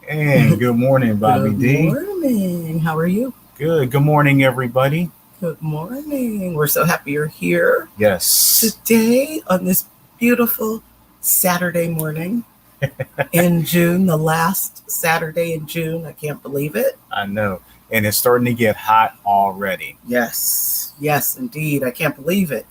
And good morning, Bobby Good D. morning. How are you? Good. Good morning, everybody. Good morning. We're so happy you're here Yes, today on this beautiful Saturday morning in June, the last Saturday in June. I can't believe it. I know. And it's starting to get hot already. Yes, indeed. I can't believe it.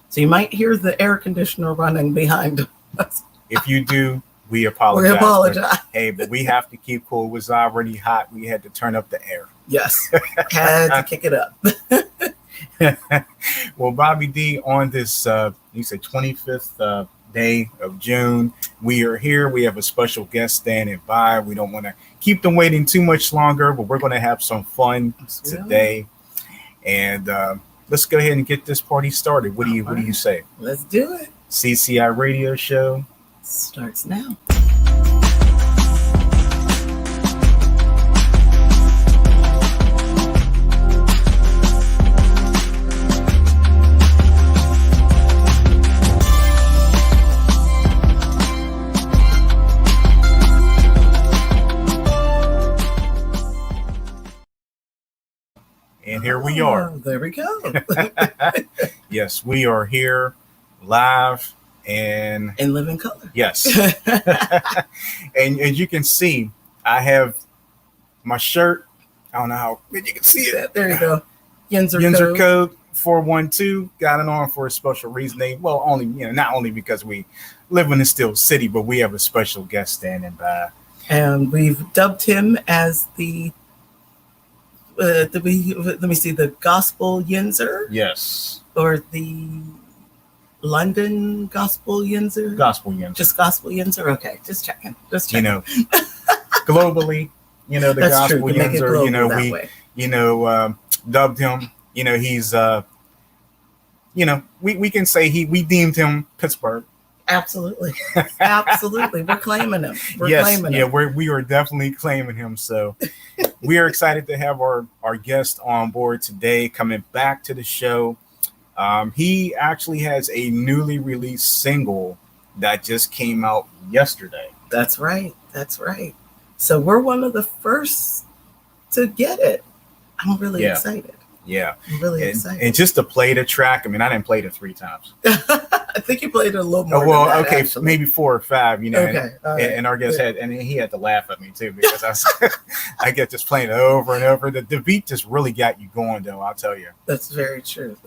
So you might hear the air conditioner running behind us. If you do, we apologize. We apologize. But we have to keep cool. It was already hot. We had to turn up the air. Yes, had to kick it up. Well, Bobby D, on this, you said 25th day of June, we are here. We have a special guest standing by. We don't want to keep them waiting too much longer, but we're going to have some fun today. And let's go ahead and get this party started. What do you say? Let's do it. CCI radio show starts now. And here we are. There we go. Yes, we are here live and in living color. Yes. And as you can see, I have my shirt. I don't know how you can see it. There you go. Yinzer code 412. Got it on for a special reason. Well, only not only because we live in the Steel City, but we have a special guest standing by. And we've dubbed him as the let me see, the Gospel Yinzer? Yes. Or the London Gospel Yinzer? Gospel Yinzer. Just Gospel Yinzer? Okay, just checking. Globally, the That's Gospel true. Yinzer, we dubbed him, he's, we can say we deemed him Pittsburgh. Absolutely. We're claiming him. We are definitely claiming him. So we are excited to have our guest on board today, coming back to the show. He actually has a newly released single that just came out yesterday. That's right. So we're one of the first to get it. I'm really excited. Yeah. I'm really excited. And just to play the track, I mean, I played it 3 times. I think you played it a little more. Well, than that, okay, actually. Maybe 4 or 5, Okay. And our guest he had to laugh at me too, because I get just playing it over and over. The beat just really got you going, though, I'll tell you. That's very true.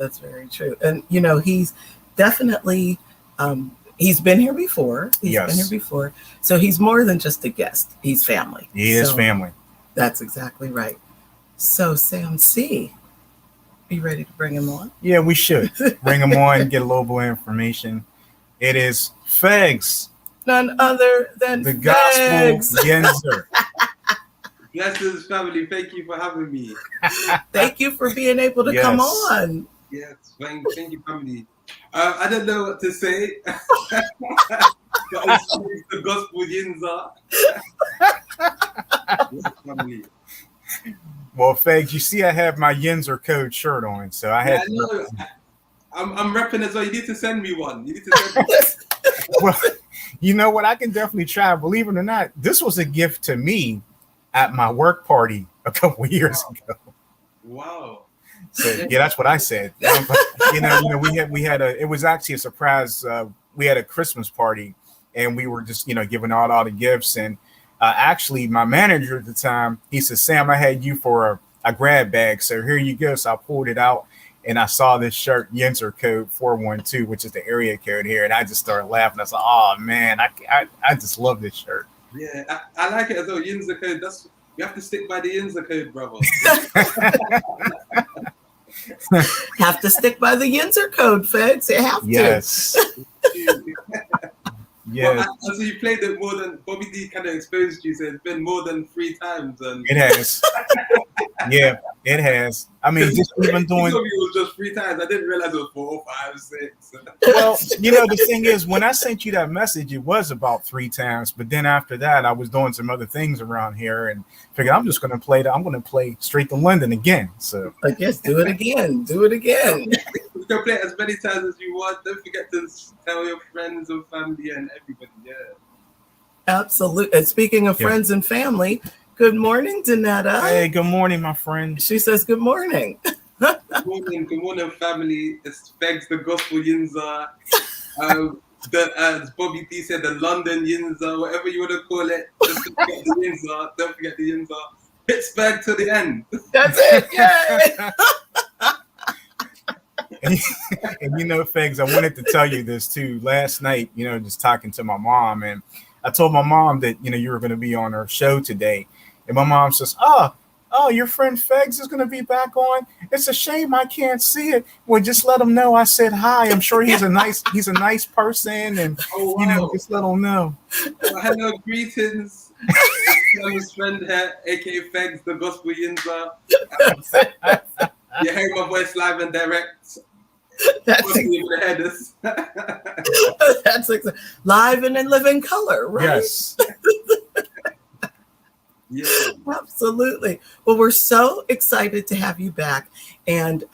And, he's definitely, he's been here before. So he's more than just a guest. He's family. He is family. That's exactly right. So, Sam C., be ready to bring him on? Yeah, we should bring him on and get a little more information. It is FEGS. None other than the FEGS. Gospel Yinzer. Blessings, family. Thank you for having me. Thank you for being able to come on. Yes, thank you, family. I don't know what to say. But it's the Gospel Yinzer. Yes, family. Well, FEGS, you see I have my Yinzer code shirt on, so I had to. I'm repping as well. You need to send me one. Well, you know what? I can definitely try. Believe it or not, this was a gift to me at my work party a couple years ago. Wow. So, yeah, that's what I said. We had it was actually a surprise. We had a Christmas party, and we were just, giving out all the gifts. And actually, my manager at the time, he said, "Sam, I had you for a grab bag, so here you go." So I pulled it out, and I saw this shirt, Yinzer code 412, which is the area code here, and I just started laughing. I was like, "Oh man, I just love this shirt." Yeah, I like it as well. Yinzer code. You have to stick by the Yinzer code, brother. Have to stick by the Yinzer code, FEGS. You have to. Yes. Yeah. Well, so you played it more than Bobby D kind of exposed you. So it's been more than 3 times. And it has. Yeah, it has. I mean, just even doing. It was just 3 times. I didn't realize it was 4, 5, 6. Well, the thing is, when I sent you that message, it was about 3 times. But then after that, I was doing some other things around here and figured I'm just going to play that. I'm going to play Straight to London again. So I guess do it again. You can play it as many times as you want. Don't forget to tell your friends and family and everybody. Yeah. Absolutely. And speaking of friends and family, good morning, Danetta. Hey, good morning, my friend. She says good morning. Good morning, family. It's FEGS, the Gospel Yinza. As Bobby D said, the London Yinza, whatever you want to call it. Just don't forget the Yinza. Don't forget the Yinza. Pittsburgh to the end. That's it. Yay! And you know, FEGS, I wanted to tell you this too. Last night, you know, just talking to my mom, and I told my mom that, you know, you were going to be on her show today. And my mom says, oh, your friend FEGS is going to be back on. It's a shame I can't see it. Well, just let him know I said hi. I'm sure he's a nice person, and you know, just let him know. Hello, greetings. I'm his friend here, aka FEGS, the Gospel Yinza. You heard my voice live and direct. That's live and in living color, right? Yes. Yeah. Absolutely. Well, we're so excited to have you back. And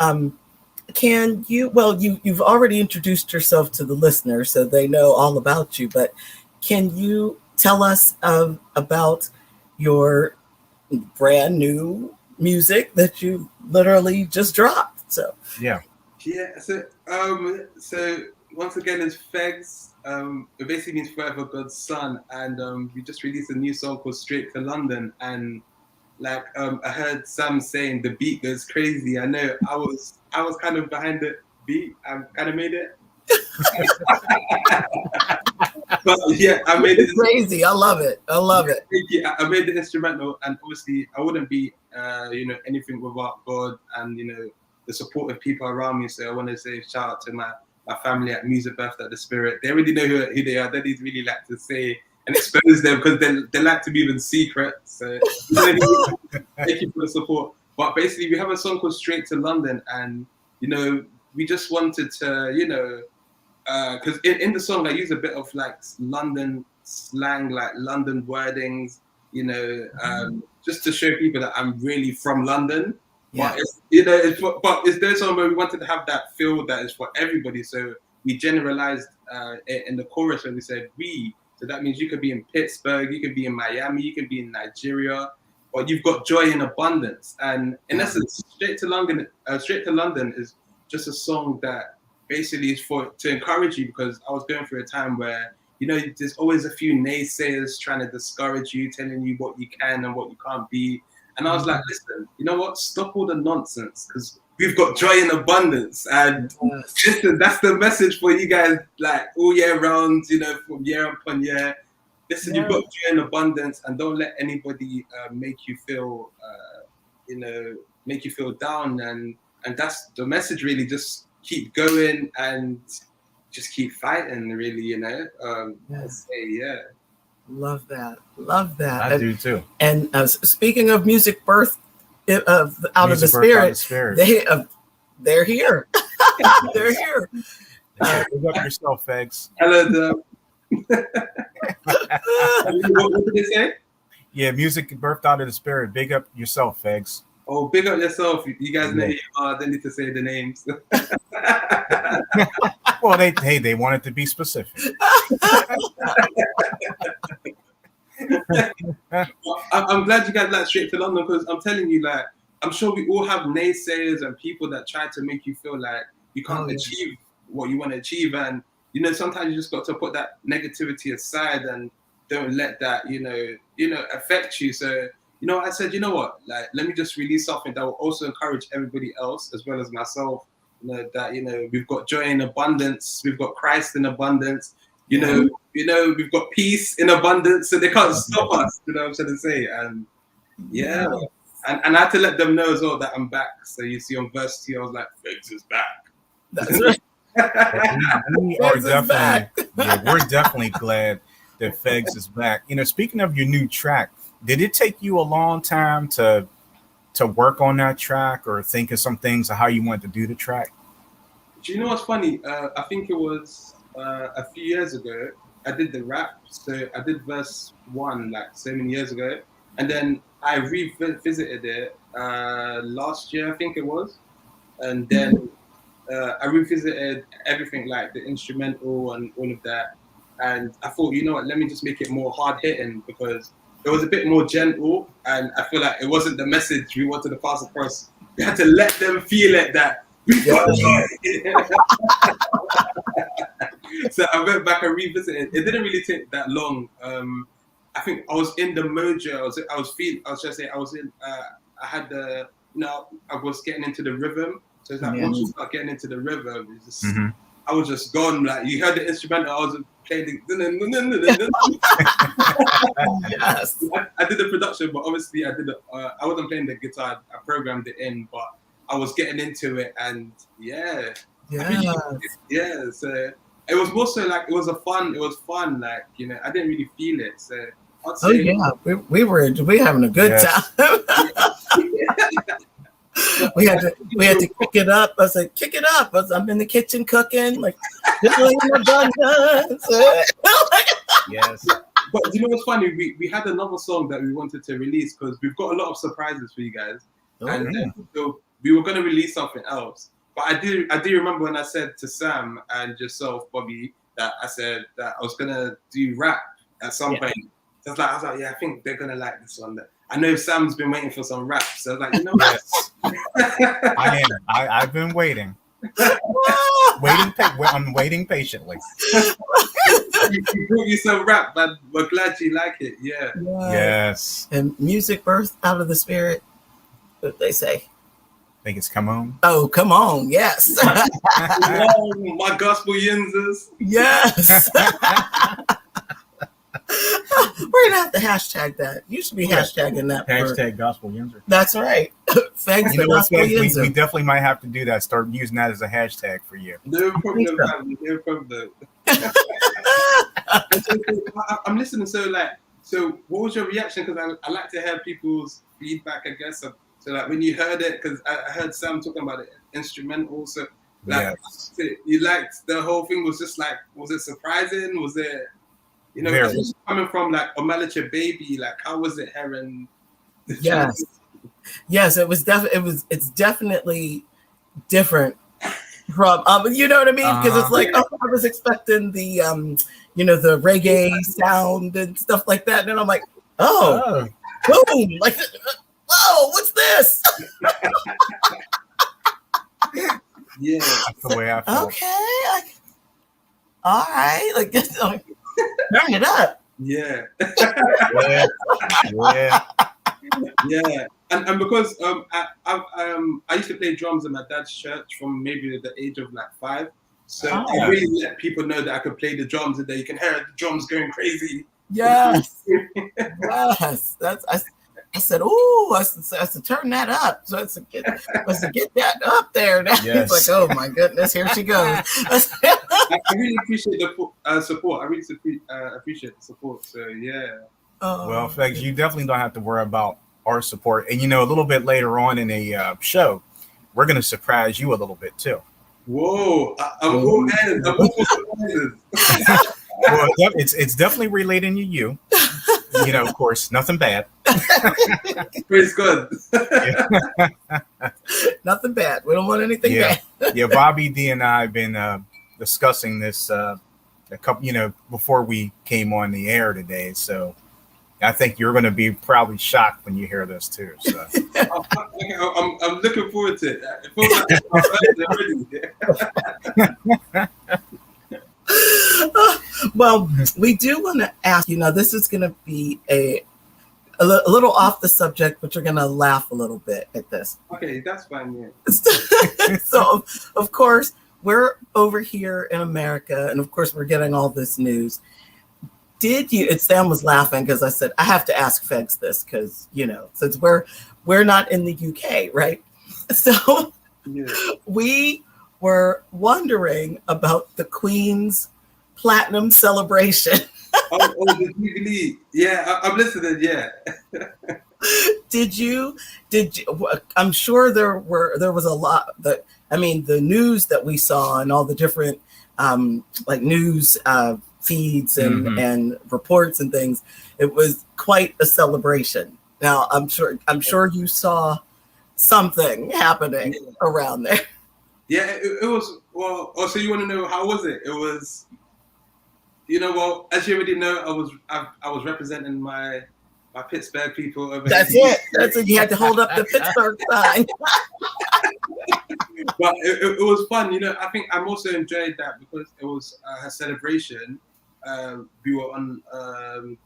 can you, well, you've already introduced yourself to the listener, so they know all about you, but can you tell us about your brand new music that you literally just dropped? So yeah. So once again, it's FEGS. It basically means Forever God's Son, and we just released a new song called Straight to London. And like I heard Sam saying the beat goes crazy. I know I was kind of behind the beat. I kind of made it. But yeah, I made it crazy. I love it. Yeah, I made the instrumental, and obviously I wouldn't be anything without God and the support of people around me. So I want to say shout out to my family at Music Birth at the Spirit. They already know who they are. They don't really like to say and expose them because they like to be in secret. So thank you for the support. But basically, we have a song called Straight to London, and we just wanted to because in the song I use a bit of like London slang, like London wordings, just to show people that I'm really from London. Yeah. But it's there's somewhere we wanted to have that feel that is for everybody. So we generalized it in the chorus when we said we. So that means you could be in Pittsburgh, you could be in Miami, you could be in Nigeria, but you've got joy in abundance. And in essence, Straight to London is just a song that basically is to encourage you, because I was going through a time where there's always a few naysayers trying to discourage you, telling you what you can and what you can't be. And I was like, listen, you know what? Stop all the nonsense, because we've got joy in abundance. And listen, that's the message for you guys, like all year round, from year upon year. Listen, you've got joy in abundance, and don't let anybody make you feel down. And that's the message, really. Just keep going and just keep fighting, really, Love that. I do too. And speaking of Music Birth out of the Spirit, they're here. They're here. Big up yourself, FEGS. Hello, what did they say? Yeah, Music Birthed Out of the Spirit. Big up yourself, FEGS. Oh, big up yourself. You guys know who you are. They need to say the names. Well, they wanted to be specific. I'm glad you guys like Straight to London, because I'm telling you, like, I'm sure we all have naysayers and people that try to make you feel like you can't achieve what you want to achieve. And, sometimes you just got to put that negativity aside and don't let that, affect you. So, I said, like, let me just release something that will also encourage everybody else as well as myself, that, we've got joy in abundance, we've got Christ in abundance, we've got peace in abundance, so they can't stop us, what I'm trying to say. And and I had to let them know as well that I'm back. So you see on verse 2, I was like, FEGS is back. That's right. We're definitely glad that FEGS is back. Speaking of your new track, did it take you a long time to work on that track, or think of some things of how you wanted to do the track? Do you know what's funny? I think it was a few years ago. I did the rap, so I did verse 1 like so many years ago, and then I revisited it last year, I think it was, and then I revisited everything, like the instrumental and all of that. and I thought, you know what, let me just make it more hard hitting because it was a bit more gentle, and I feel like it wasn't the message we wanted to pass across. We had to let them feel it that we've got So I went back and revisited. It didn't really take that long. I think I was in the mojo. I had the, I was getting into the rhythm. So it's like once you start getting into the rhythm, it's just, I was just gone. Like you heard the instrumental, I was playing the. Yes. I did the production, but obviously I wasn't playing the guitar. I programmed it in, but I was getting into it, and Yeah. So it was more so like it was fun. Like I didn't really feel it. So I'd say, we were having a good time. we had to kick it up. I said, kick it up. I'm in the kitchen cooking, like doing the Yes. But you know what's funny? We had another song that we wanted to release because we've got a lot of surprises for you guys, so we were going to release something else. But I do remember when I said to Sam and yourself, Bobby, that I said that I was going to do rap at some point. So I was like, yeah, I think they're going to like this one. I know Sam's been waiting for some rap, so I was like, you know what? Yes. I am. I've been waiting. I'm waiting patiently. You brought you some rap, but we're glad you like it. Yeah. Yes. And music birthed out of the spirit. What they say. Think it's come on. Oh, come on. Yes. My gospel yinzers. Yes. We're gonna have to hashtag that. You should be hashtagging that. Hashtag gospel yinzer. That's right. FEGS the gospel yinzer. We definitely might have to do that. Start using that as a hashtag for you. No problem. No problem. I'm listening. So what was your reaction? Because I like to hear people's feedback, I guess. So like when you heard it, because I heard Sam talking about it instrumental. So like you liked the whole thing. Was just like, was it surprising? Was it, coming from like Omalicha Baby? Like how was it hearing? Yes, it was it's definitely different from you know what I mean, because it's like I was expecting the the reggae sound and stuff like that, and then I'm like, boom, like, whoa, what's this? Yeah, that's the way I felt. Okay, all right, like turn it up. Yeah. Yeah. And because I used to play drums in my dad's church from maybe the age of like 5, so I really let people know that I could play the drums and that you can hear the drums going crazy. Yes. Yes. I said, oh, I said, turn that up. So I said, get that up there. Now He's like, oh my goodness, here she goes. I really appreciate the support. I really appreciate the support. So yeah. Well, FEGS, you definitely don't have to worry about our support. And a little bit later on in a show, we're going to surprise you a little bit too. Whoa! I'm all in. I'm all surprises. Well, it's definitely relating to you. Of course, nothing bad. Praise God. Nothing bad. We don't want anything bad. Yeah, Bobby D and I have been discussing this a couple, before we came on the air today. So I think you're going to be probably shocked when you hear this too. So I'm looking forward to it. It feels like well, we do want to ask you now. This is going to be a little off the subject, but you're going to laugh a little bit at this. Okay, that's fine. Yeah. So, of course, we're over here in America, and of course, we're getting all this news. Did you? And Sam was laughing because I said I have to ask FEGS this because since we're not in the UK, right? So we were wondering about the Queen's Platinum celebration. The Jubilee. Yeah, I'm listening. Yeah. Did you? I'm sure there was a lot that. I mean, the news that we saw and all the different news feeds and reports and things. It was quite a celebration. Now, I'm sure you saw something happening around there. Yeah, it was. Well, so you want to know how was it? It was. Well, as you already know, I was representing my Pittsburgh people over That's here. That's it. You had to hold up the Pittsburgh sign. But it was fun, I think I'm also enjoyed that because it was a celebration. We were on.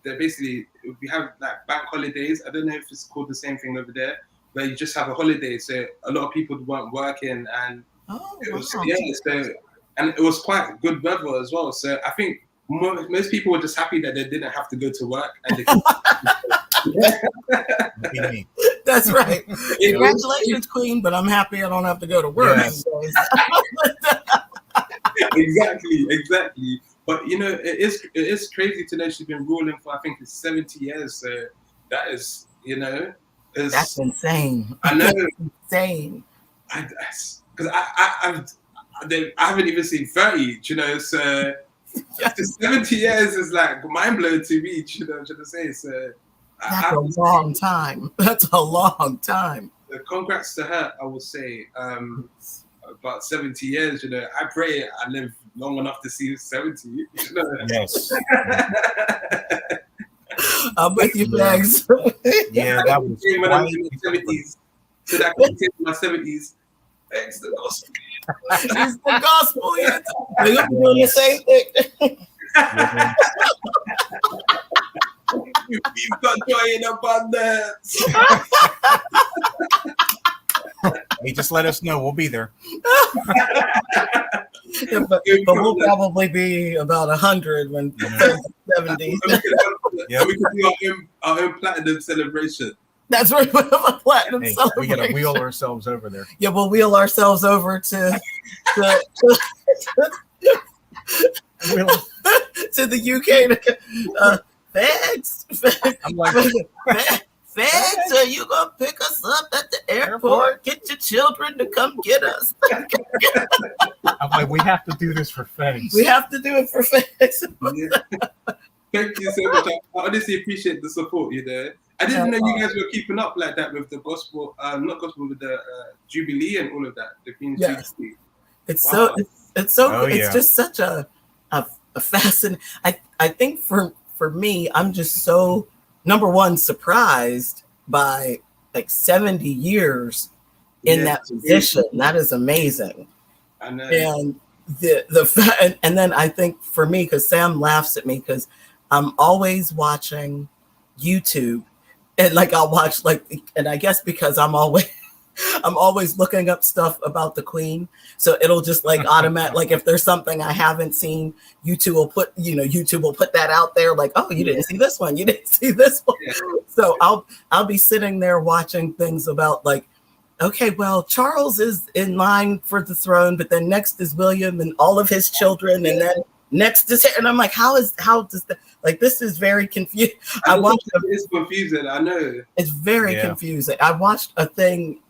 They basically we have like bank holidays. I don't know if it's called the same thing over there, where you just have a holiday. So a lot of people weren't working, and it was and it was quite good weather as well. So I think most people were just happy that they didn't have to go to work and they could. That's right. Congratulations, Queen, but I'm happy I don't have to go to work. Yes. Exactly. But it is crazy to know she's been ruling for I think it's 70 years. So that is that's insane. I know, insane. Because I haven't even seen 30. So. Just 70 years is like mind blowing to me. I'm trying to say. So that's a long time. That's a long time. Congrats to her, I would say. About 70 years, I pray I live long enough to see 70. Yes. I'm with you, FEGS. Yeah, that was when I was in the 70s. So that I in my 70s. FEGS the gospel. It's the gospel, yes. We're doing the same thing. We've got joy in abundance. Hey, just let us know. We'll be there. But we'll probably be about 100 when 70. Yeah, we can do our own platinum celebration. That's right. We have a platinum celebration. We got to wheel ourselves over there. Yeah, we'll wheel ourselves over to the UK. FEGS. I'm like, FEGS, are you gonna pick us up at the airport? Get your children to come get us. I'm like, we have to do this for FEGS. We have to do it for FEGS. Yeah. Thank you so much. I honestly appreciate the support. I didn't know you guys were keeping up like that with the gospel, not gospel, with the Jubilee and all of that. The Queen's Jubilee. It's so Oh, it's just such a fascinating. I think for me, I'm just so number one surprised by like 70 years in that position. That is amazing. I know. And and then I think for me, because Sam laughs at me because I'm always watching YouTube. And like I'll watch and I guess because I'm always looking up stuff about the Queen, so it'll just like automatic. Like if there's something I haven't seen, YouTube will put that out there. Like, oh, you didn't see this one, you didn't see this one. Yeah. So I'll be sitting there watching things about like, okay, well, Charles is in line for the throne, but then next is William and all of his children, and then next is, and I'm like, how does that, like, this is very confusing. It's confusing. I know it's very confusing. I watched a thing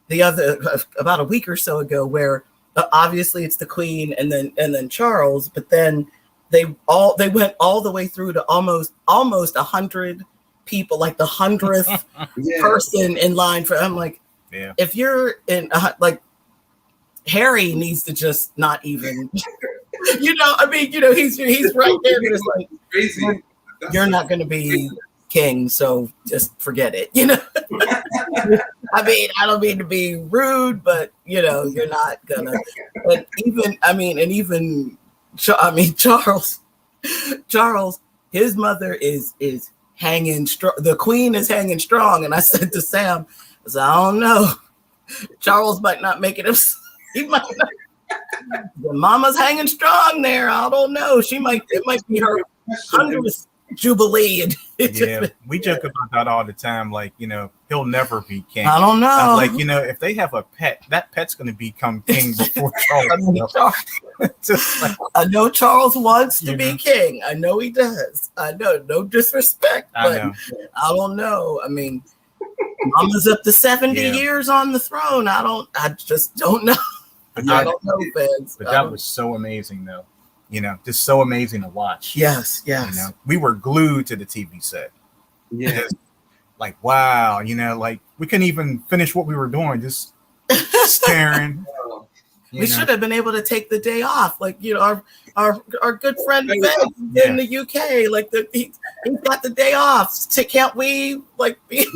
about a week or so ago where obviously it's the Queen and then Charles, but then they went all the way through to almost 100 people, like the 100th person in line for. I'm like, if you're in like Harry needs to just not even. I mean, he's right there. It's like, crazy. You're not going to be king, so just forget it. I mean, I don't mean to be rude, but you're not gonna. And Charles, his mother is hanging strong. The Queen is hanging strong, and I said to Sam, I don't know, Charles might not make it. He might not. The mama's hanging strong there. I don't know. It might be her 100th Jubilee. We joke about that all the time. Like, he'll never be king. I don't know. Like, if they have a pet, that pet's going to become king before Charles. I know Charles wants to be king. I know he does. I know. No disrespect, but I don't know. I mean, mama's up to 70 years on the throne. I just don't know. But I don't know, FEGS. But that was so amazing, though. Just so amazing to watch. Yes. We were glued to the TV set. Yeah. Like, wow, like we couldn't even finish what we were doing, just staring. We should have been able to take the day off, like our good friend FEGS in the UK, like he's got the day off. Can't we like be?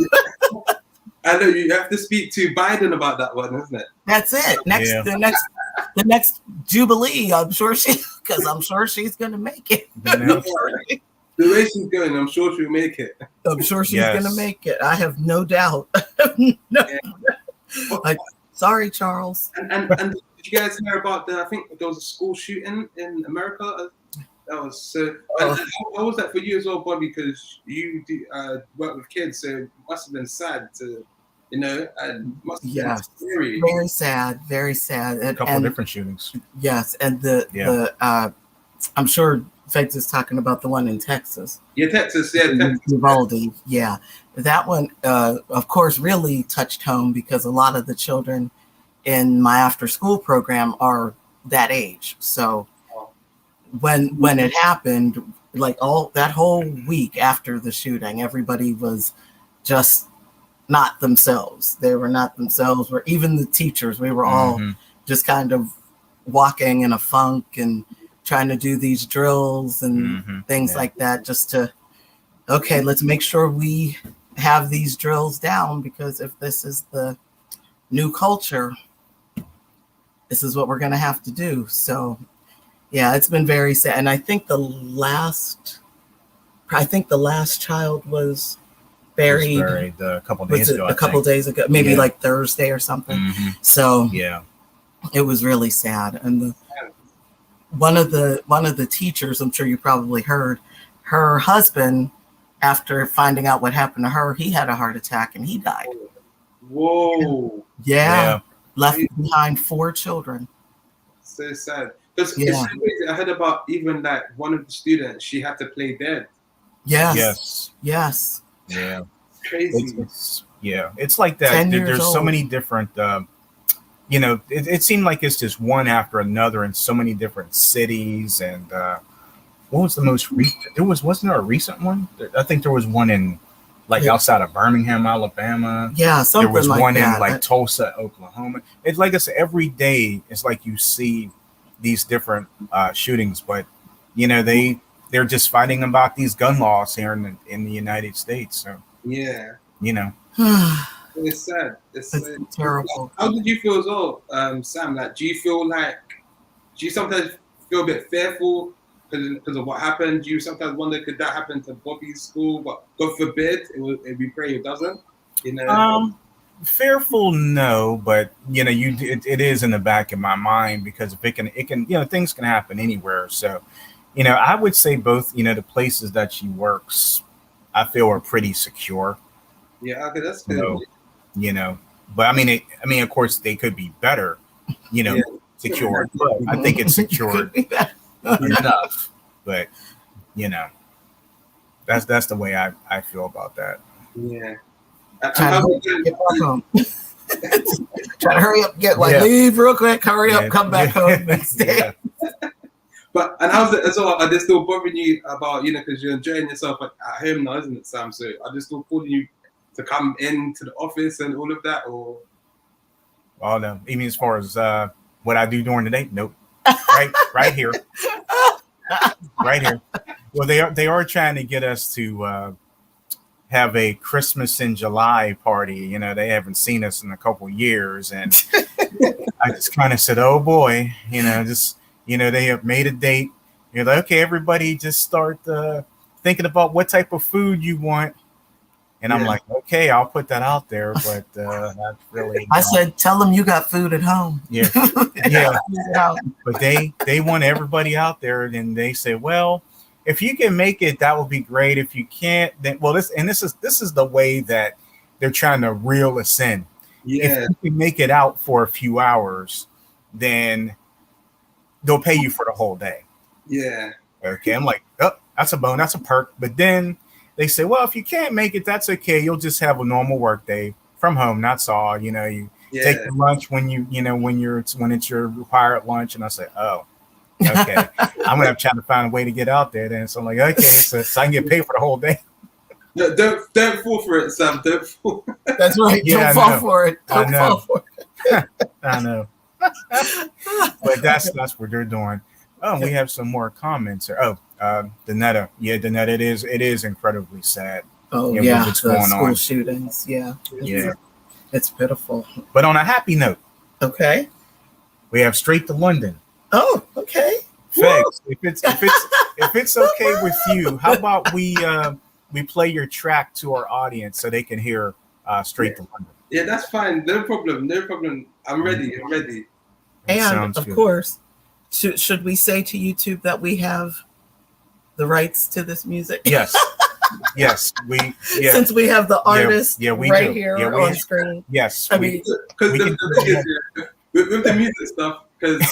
I know you have to speak to Biden about that one, isn't it? That's it. The next Jubilee, I'm sure she's gonna make it. The way she's going, I'm sure she'll make it. I'm sure she's gonna make it. I have no doubt. Sorry, Charles. And did you guys hear about I think there was a school shooting in America? That was so. How was that for you as well, Bobby? Because you do work with kids, so it must have been sad to, and must have been scary. Very sad, very sad. A couple of different shootings. Yes, and the I'm sure FEGS is talking about the one in Texas. Yeah, Texas. Uvalde. Yeah, that one, of course, really touched home because a lot of the children in my after-school program are that age. So when it happened, like all that whole week after the shooting, everybody was just not themselves. They were not themselves. Or even the teachers, we were all just kind of walking in a funk and trying to do these drills and things like that, just to, okay, let's make sure we have these drills down, because if this is the new culture, this is what we're going to have to do. So yeah, it's been very sad. And I think the last child was buried a couple days ago. Days ago, maybe like Thursday or something. So yeah, it was really sad. And one of the teachers, I'm sure you probably heard, her husband, after finding out what happened to her, he had a heart attack and he died. Whoa. Yeah. Left behind 4 children. So sad. Because it's so crazy. I heard about even like one of the students, she had to play dead. Yes. Yeah. It's crazy. It's like that. There's so many different it seemed like it's just one after another in so many different cities. And what was the most recent? Wasn't there a recent one? I think there was one in outside of Birmingham, Alabama. Yeah, something there was like one that. in Tulsa, Oklahoma. It's like it's every day. It's like you see these different shootings, but they're just fighting about these gun laws here in the United States. So it's sad. It's terrible. How did you feel as well, Sam? Like, do you sometimes feel a bit fearful because of what happened? Do you sometimes wonder, could that happen to Bobby's school? But God forbid, we pray it doesn't. Fearful, no, but it is in the back of my mind, because if it can things can happen anywhere. So I would say both the places that she works, I feel, are pretty secure. Yeah, okay, that's good. But I mean, of course, they could be better, secured. But I think it's secured enough. But that's the way I feel about that. Yeah. Try to hurry up, leave real quick, hurry up, come back home next day. And how's it as well? Are they still bothering you about, because you're enjoying yourself at home now, isn't it, Sam? So are they still calling you to come into the office and all of that, or? Oh no, even as far as what I do during the day, nope. Right here, right here. Well, they are trying to get us to have a Christmas in July party. They haven't seen us in a couple years, and I just kind of said, "Oh boy," they have made a date. You're like, okay, everybody, just start thinking about what type of food you want. And I'm like, okay, I'll put that out there, but not really. I said, tell them you got food at home. Yeah. But they want everybody out there, and they say, well, if you can make it, that would be great. If you can't, then this is the way that they're trying to reel us in. Yeah. If you can make it out for a few hours, then they'll pay you for the whole day. Yeah. Okay. I'm like, oh, that's a bone, that's a perk. But then they say, well, if you can't make it, that's okay. You'll just have a normal work day from home. That's all. You take your lunch when when it's your required lunch. And I say, oh, okay. I'm gonna try to find a way to get out there then. So I'm like, okay, so I can get paid for the whole day. No, don't fall for it, Sam. Don't fall. That's right. Don't fall for it. Don't fall for it. I know. But that's what they're doing. Oh, we have some more comments. Danetta. Yeah, Danetta, it is incredibly sad. Oh, yeah, what's the going school on. shootings. Yeah. Yeah. It's pitiful. But on a happy note, okay, we have Straight to London. Oh, okay. FEGS, if it's okay with you, how about we play your track to our audience so they can hear Straight to London? Yeah, that's fine. No problem. I'm ready. And of course, should we say to YouTube that we have the rights to this music? Yes. Yes, since we have the artist we right do. here on screen. Yes, I mean, because the thing is, with the music stuff, because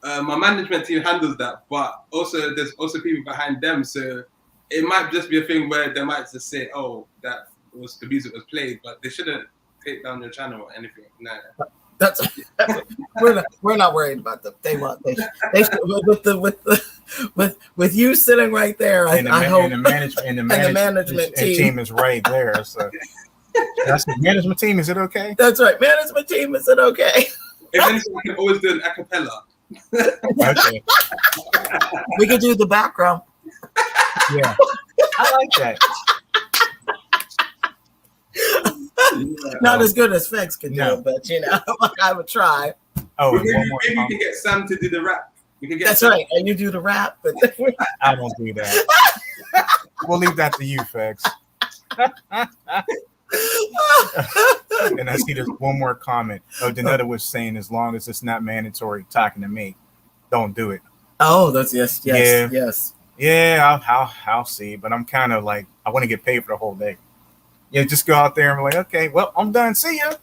my management team handles that, but also there's also people behind them, so it might just be a thing where they might just say, "Oh, that was the music was played," but they shouldn't take down your channel or anything. No. That's we're not worried about them. They with you sitting right there. I hope the management team is right there. So that's the management team. Is it okay? That's right. Management team. Is it okay? If anything, we can always do an acapella. Okay. We could do the background. Yeah, I like that. Not as good as FEGS could do, but I would try. Oh, maybe we can get Sam to do the rap. That's Sam. Right, and you do the rap. But I don't do that. We'll leave that to you, FEGS. And I see there's one more comment. Oh, Danetta was saying, as long as it's not mandatory talking to me, don't do it. Oh, that's yes. Yeah, I'll see. But I'm kind of like, I want to get paid for the whole day. Yeah, just go out there and be like, okay, well, I'm done. See ya.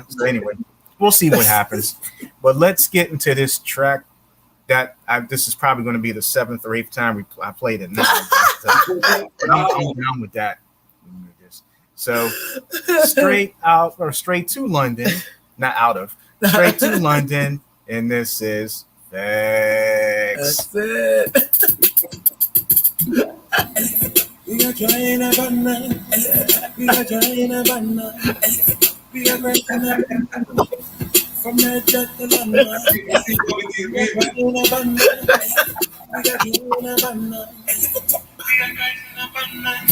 So anyway, we'll see what happens. But let's get into this track. This is probably going to be the 7th or 8th time I played it now. I'm done with that. So straight to London, not out of, straight to London, and this is FEGS. That's it. We are trying a banana. We are trying a banana. We are breaking up from the jet to London. We are trying a banana. We are trying a banana. We are trying a banana.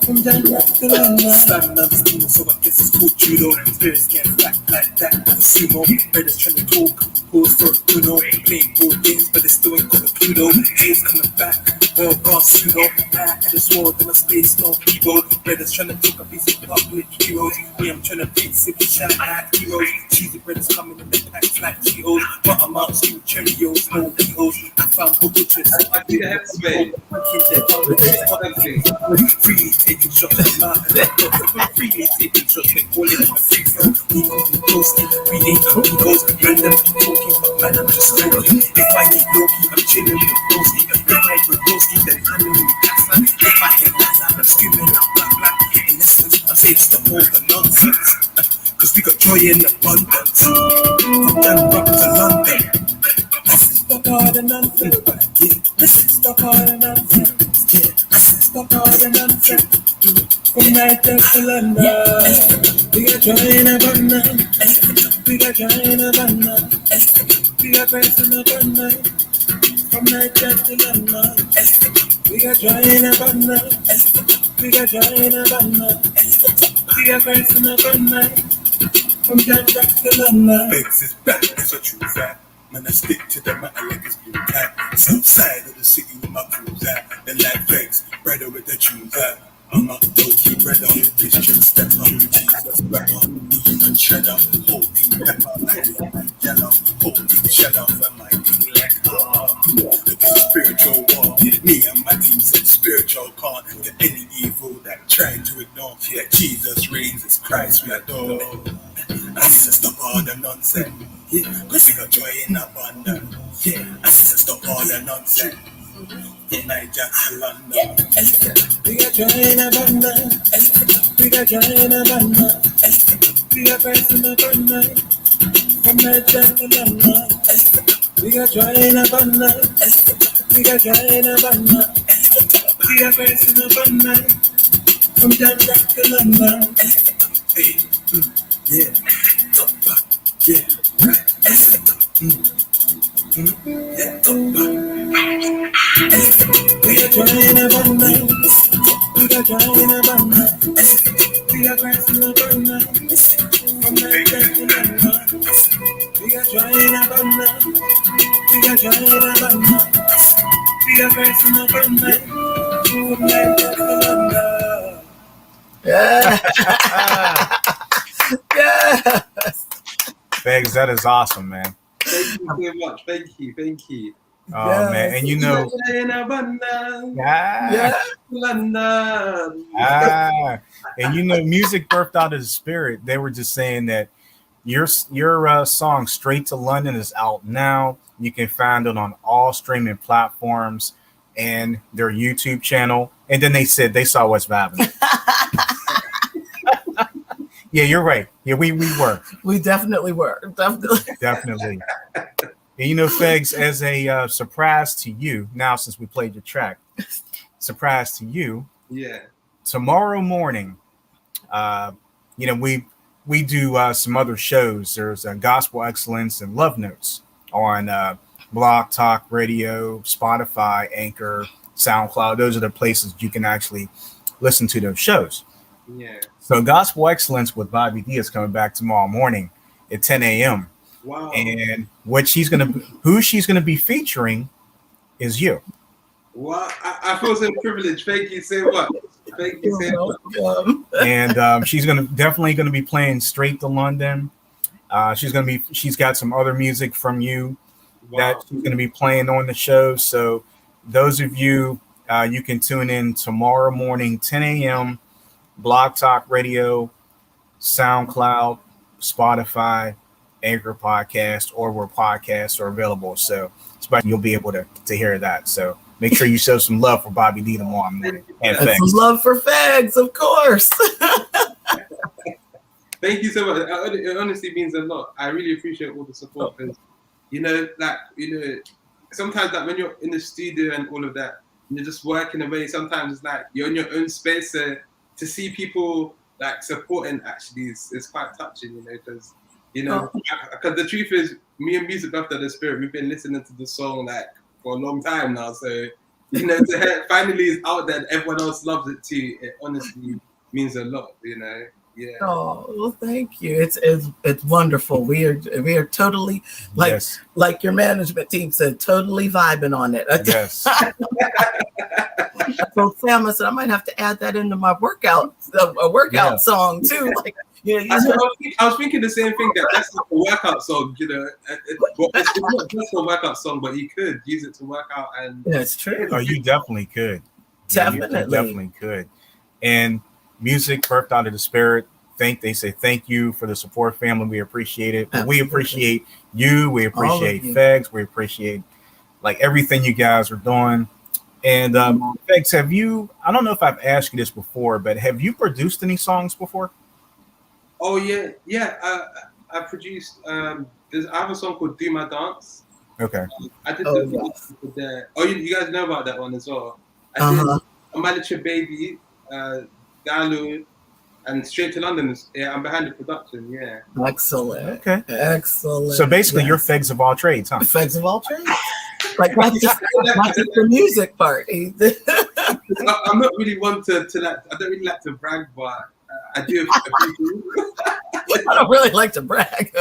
From Denmark to London. Slamming on the steamer, so I guess it's cool, judo. Spirits can't act like that. I'm a sumo. Brothers trying to talk. Pose for Bruno. Playing board games, but it's still ain't got a Pluto. Jay's coming back. All gone pseudo. Mad at the sword in a space, no keyboard. Brothers trying to take a piece of public heroes. Me, I'm trying to paint civil shine at heroes. Cheesy brothers coming in the packs like Cheetos. But I'm out stew Cheerios, no Cheetos. I found bookages. I did a headspace. Freely taking shots at my freely taking shots, they call it a free throw. We don't do ghosting, we ain't amigos. Random talking, but man, I'm just lonely. If I get low-key, I'm chilling with Rosie. If I with Rosie, then I'm in the pasta. If I get Laza, I'm screaming out black, black. In essence, I'm saying stop all the nonsense. Cause we got joy in abundance. From Denmark to London. Stop all the nonsense. Yeah, stop all the nonsense. Yeah, stop all the nonsense. From Niger to London. We got joy in abundance. We got joy in abundance. We got grace in abundance. From Niger to London. We got joy in abundance. We got joy in abundance. We got grace in abundance. From Denmark to London. FEGS is back, it's a true fact. Man, I stick to the matter like it's blue cat. South side of the city with my crews at. Then like FEGS, brother with the tunes at. I'm a low-key brother, Christian step on Jesus, brother, me and shredder, holding pepper like yellow, holding shadow for my king like it's a spiritual war. Me and my team said spiritual can't get any evil that trying to ignore. That Jesus reigns, it's Christ we adore. I said stop all the nonsense. Yeah, cause we got joy in abundance. Yeah, I said stop all the nonsense. In Niger to London. We got joy in abundance. We got joy in abundance. We got grace in abundance. From Niger to London. We got joy in abundance. We got joy in abundance. We got grace in abundance. From Denmark to London. Hey, yeah, yeah, right. We are trying abundance. We are trying abundance. We are grasping abundance. From the death to abundance. We are trying abundance. We are trying abundance. We are grasping abundance. From the death to abundance. Yeah. Yeah. FEGS, that is awesome, man. Thank you so much. Thank you. Thank you. Oh Yes. man, and you know, In abundance. Yeah. London. and you know, music birthed out of the spirit. They were just saying that your song "Straight to London" is out now. You can find it on all streaming platforms and their YouTube channel. And then they said they saw what's happening. Yeah, you're right. Yeah, we were. We definitely were. Definitely. And you know, FEGS, as a surprise to you, now since we played your track, surprise to you, Yeah. tomorrow morning, you know, we do some other shows. There's Gospel Excellence and Love Notes on Blog Talk Radio, Spotify, Anchor, SoundCloud. Those are the places you can actually listen to those shows. Yeah. So Gospel Excellence with Bobby D is coming back tomorrow morning at 10 a.m. Wow. And who she's gonna be featuring is you. Wow. I feel so privileged. Thank you so much. Thank you so much. And she's definitely gonna be playing Straight to London. She's got some other music from you that she's gonna be playing on the show. So those of you, you can tune in tomorrow morning, 10 a.m. Blog Talk Radio, SoundCloud, Spotify, Anchor Podcast, or where podcasts are available. So you'll be able to hear that. So make sure you show some love for Bobby D tomorrow morning. And some love for FEGS, of course. Thank you so much. It honestly means a lot. I really appreciate all the support. Because, sometimes like when you're in the studio and all of that, and you're just working away, sometimes it's like you're in your own space. To see people like supporting actually is quite touching, because because the truth is, me and Music After the Spirit, we've been listening to the song like for a long time now. So to hear finally it's out there, and everyone else loves it too. It honestly means a lot, Yeah. Oh, well, thank you. It's wonderful. We are totally like your management team said, totally vibing on it. Yes. So Sam, I said I might have to add that into my workout song too. Like, I was thinking the same thing, that's like a workout song, it's not just a workout song, but you could use it to work out. And that's true. Oh, you definitely could. Definitely. You definitely could. And music birthed out of the spirit. They say thank you for the support, family. We appreciate it. Absolutely. We appreciate you. We appreciate FEGS. We appreciate like everything you guys are doing. And FEGS, I don't know if I've asked you this before, but have you produced any songs before? Oh yeah. I produced. I have a song called "Do My Dance." Okay. I did the. Oh, you guys know about that one as well. I did "A Manager Baby," Download, and "Straight to London." I'm behind the production. Yeah. Excellent. Okay. Excellent. So basically, you're FEGS of all trades, huh? FEGS of all trades. Like not just the music part. I'm not really one to like. I don't really like to brag, but I do. I don't really like to brag.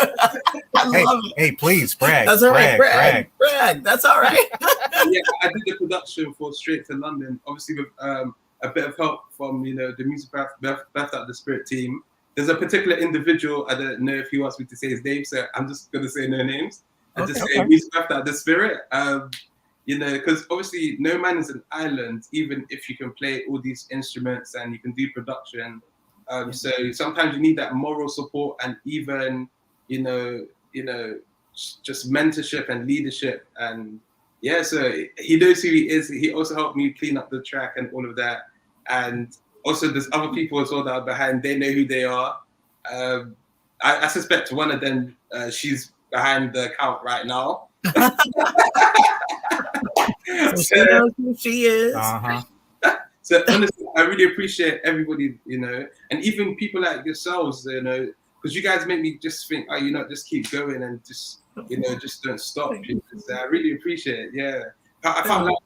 Hey, please brag. That's all right. Brag. That's all right. Yeah, I did the production for Straight to London, obviously with a bit of help from the Music Birthed Out the Spirit team. There's a particular individual, I don't know if he wants me to say his name, so I'm just gonna say no names. And just say Music Birthed Out the Spirit. Because obviously no man is an island, even if you can play all these instruments and you can do production. So sometimes you need that moral support and even, just mentorship and leadership. And so he knows who he is. He also helped me clean up the track and all of that. And also there's other people as well that are behind. They know who they are. I suspect one of them, she's behind the account right now. So she knows who she is. So honestly, I really appreciate everybody, and even people like yourselves, because you guys make me just think, oh, just keep going and just just don't stop. So I really appreciate it. Yeah, I found like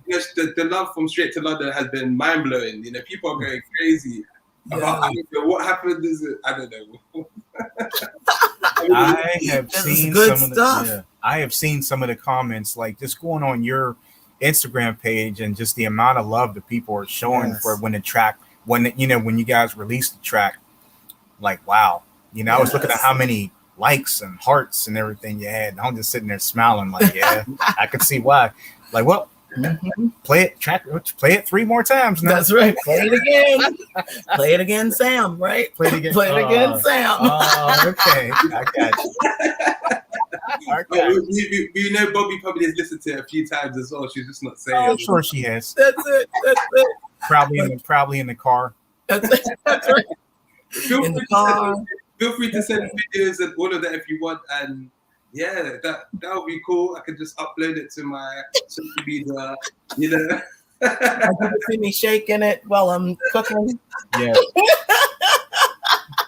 the love from Straight to London has been mind blowing. People are going crazy. About, I don't know what happened. I don't know. I have seen I have seen some of the comments, like just going on your Instagram page and just the amount of love that people are showing for when you guys released the track. Like, wow, I was looking at how many likes and hearts and everything you had. And I'm just sitting there smiling, like, yeah, I could see why. Like, well, play it 3 more times now. That's right. Play it again. Play it again, Sam. Right? Play it again. Sam. Oh, okay. I got you. Bobby probably has listened to it a few times as well. She's just not saying. I'm sure she has. That's it. Probably in the car. That's right. Feel free to send videos and all of that if you want, and yeah, that would be cool. I could just upload it to my social media, You can see me shaking it while I'm cooking. Yeah.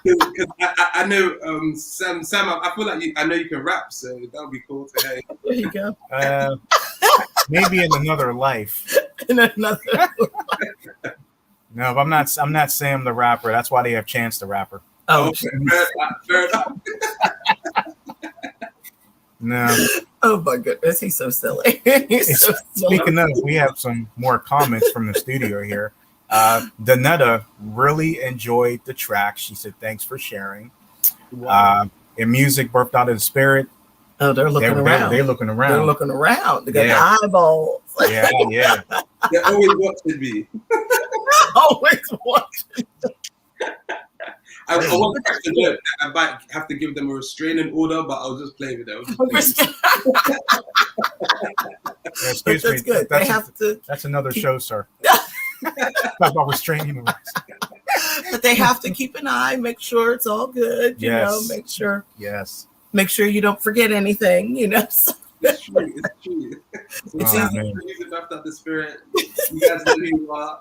Because I know Sam, I feel like I know you can rap, so that would be cool to hear. There you go. Maybe in another life. No, but I'm not Sam the rapper. That's why they have Chance the Rapper. Oh, fair enough. No. Oh my goodness, he's so silly. Speaking of, we have some more comments from the studio here. Danetta really enjoyed the track. She said, "Thanks for sharing." Wow. And music birthed out of the spirit. Oh, they're looking around. They're looking around. They're looking around. They got the eyeballs. Yeah. They're always watching me. Always watching. I want to know I might have to give them a restraining order, but I'll just play with them. Excuse me. Good. That's another show, sir. Talk about restraining orders. But they have to keep an eye, make sure it's all good. You know, make sure. Yes. Make sure you don't forget anything. It's true. It's easy to use it after the spirit. You guys know who you are.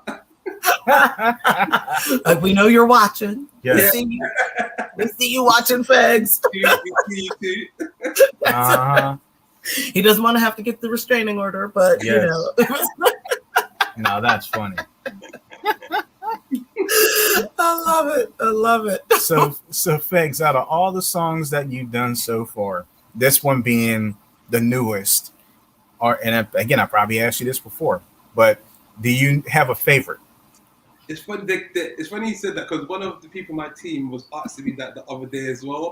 Like, we know you're watching. Yes. We see you watching, FEGS. He doesn't want to have to get the restraining order, but No, that's funny. I love it. So FEGS, out of all the songs that you've done so far, this one being the newest, and again, I probably asked you this before, but do you have a favorite? It's funny. It's funny you said that, because one of the people on my team was asking me that the other day as well,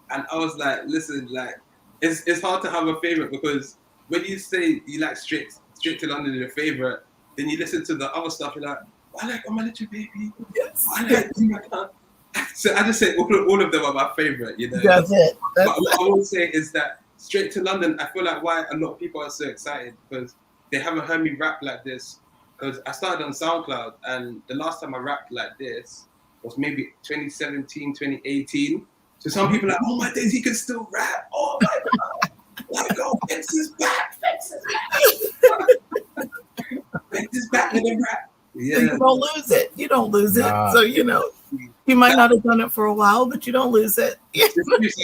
and I was like, "Listen, like, it's hard to have a favorite, because when you say you like Straight to London your favorite, then you listen to the other stuff, you're like, I like Oh My Little Baby. Yes. I like So I just say all of them are my favorite. That's it. But what I will say is that Straight to London, I feel like why a lot of people are so excited, because they haven't heard me rap like this. Because I started on SoundCloud, and the last time I rapped like this was maybe 2017, 2018. So some people are like, oh my days, he can still rap. Oh my God. Like, oh, FEGS is back. FEGS is back in the rap. Yeah. You don't lose it. So, you might not have done it for a while, but you don't lose it. I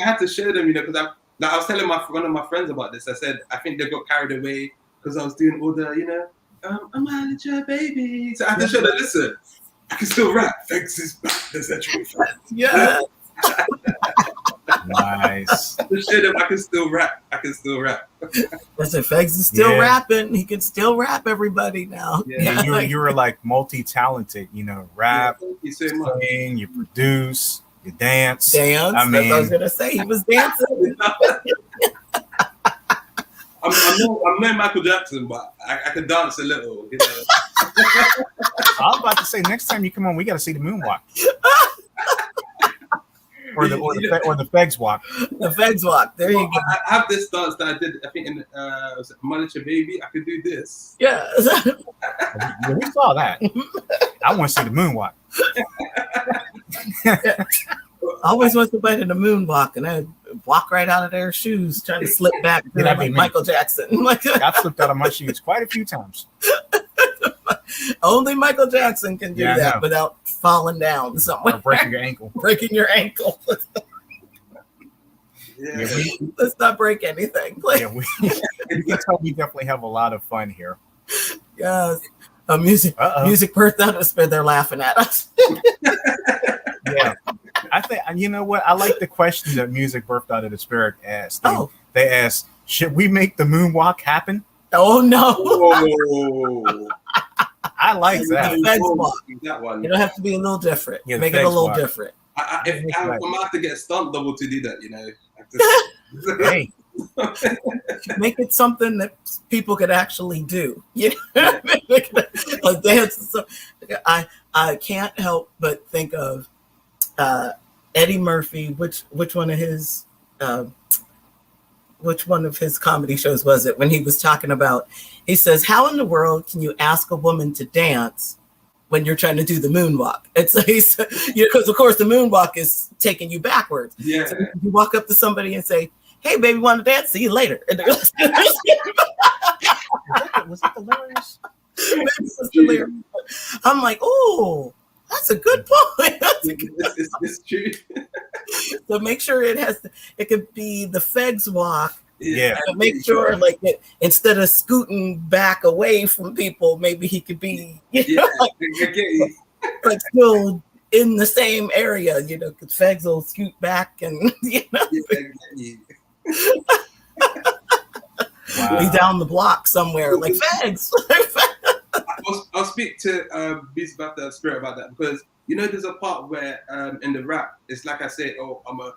had to show them, because I was telling one of my friends about this. I said, I think they got carried away because I was doing all the, I'm a little baby. So I had to show them, listen, I can still rap. FEGS is back. There's actually fact. Yeah. Nice. To show them I can still rap. Listen, FEGS is still rapping. He can still rap, everybody, now. Yeah. You were like multi-talented, rap, you so much. sing, you produce, you dance. I mean, that's what I was going to say. He was dancing. I'm no Michael Jackson, but I can dance a little. I was about to say, next time you come on, we got to see the moonwalk. Or the FEGS walk. The FEGS walk. There you go. I have this dance that I did, I think, in was it Manager Baby? I could do this. Yeah. Yeah, we saw that. I want to see the moonwalk. I always want somebody in the moonwalk, and I walk right out of their shoes, trying to slip back like Michael Jackson. I've slipped out of my shoes quite a few times. Only Michael Jackson can do that without falling down somewhere. Or breaking your ankle. Breaking your ankle. Yeah. Let's not break anything, please. Yeah, we definitely have a lot of fun here. Yes. Music birthed out of despair. They're laughing at us. Yeah. I think, you know what? I like the question that Music Birthed Out of the Spirit asked. They asked, should we make the moonwalk happen? Oh, no. Oh. I like that. The FEGS walk. That one. You don't have to be a little different. Yeah, Make it a little walk. different. If I'm going to have to get a stunt double to do that, you know. Hey. Make it something that people could actually do. You know? Like dance. I can't help but think of Eddie Murphy. Which one of his comedy shows was it when he was talking about? He says, "How in the world can you ask a woman to dance when you're trying to do the moonwalk?" It's because of course the moonwalk is taking you backwards. Yeah. So you walk up to somebody and say, "Hey, baby, want to dance? See you later." And was it hilarious? Maybe it was hilarious. I'm like, oh, that's a good point. It's true. So make sure it could be the FEGS walk. Yeah. And make sure, like, instead of scooting back away from people, maybe he could be, like still in the same area, you know, because FEGS will scoot back and, you know. Wow. Be down the block somewhere, like FEGS. I'll speak to Beast about the Spirit about that, because you know there's a part where in the rap it's like I say, oh, I'm a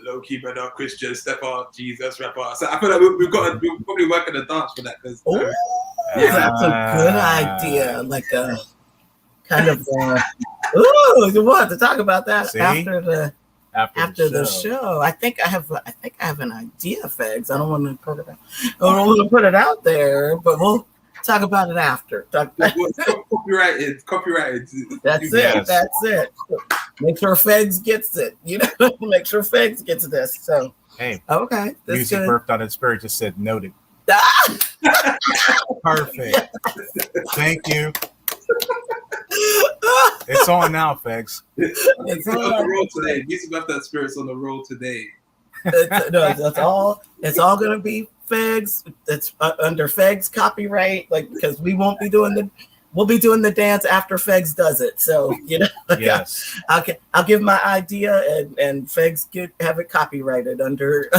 low-key brother, Christian, stepper, Jesus rapper. So I feel like we'll probably work at the dance for that, because that's a good idea. Like a kind of we'll have to talk about that after the show. I think I have an idea, FEGS. I don't want to put it out there, but we'll talk about it after. Copyrighted. That's it. Make sure FEGS gets it. You know, make sure FEGS gets this. So hey, okay. Music Birthed Out of the Spirit just said noted. Perfect. Thank you. It's on now, FEGS. It's on the road today. Music Birthed Out of the Spirit's on the road today. That's all. It's all gonna be FEGS. It's under FEGS copyright, like, because we'll be doing the dance after FEGS does it. So you know, yes, I'll give my idea and FEGS have it copyrighted under.